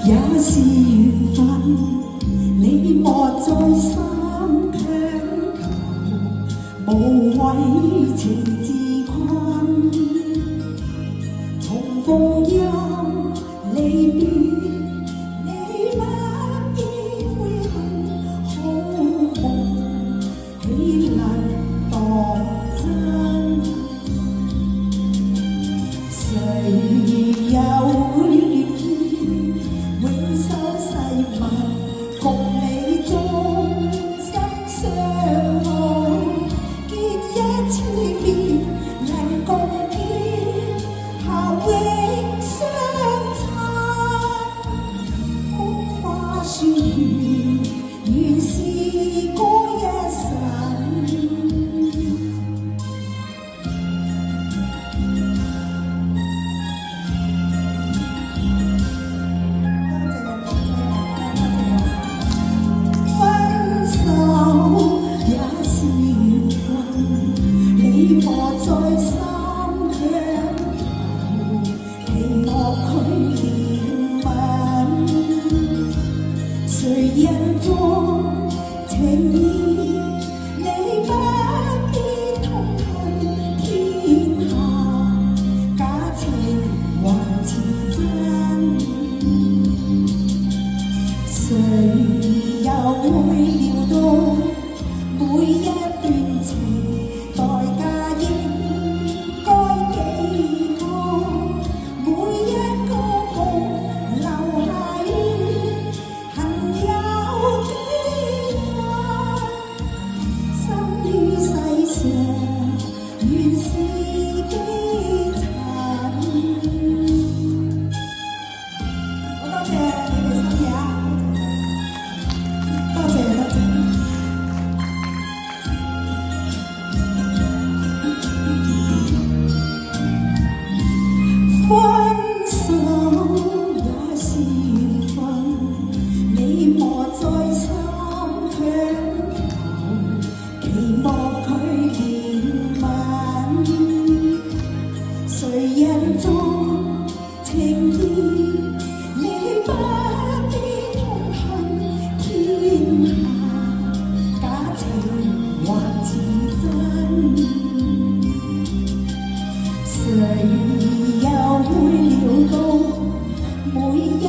也是緣分，你莫再三強求，無謂情自困。重逢又離別，你不必悔恨，好夢豈能當真？誰又會永收世物，共你終生相愛，結一次別能共天下永相襯。風花雪月，原是嗰一生。再三強求，期望佢憐憫，誰人作情意，你不必痛恨，天下假情還似真，誰又會料到每一段情代價應該幾高，每一個夢留下於恨有幾分，生於世上原是幾塵。好多謝你哋新嘢啊！多謝多謝。分手也是緣分，你莫再三強求，期望佢憐憫，誰人作情意，你不必痛恨，天下假情還似真，誰又會料到每一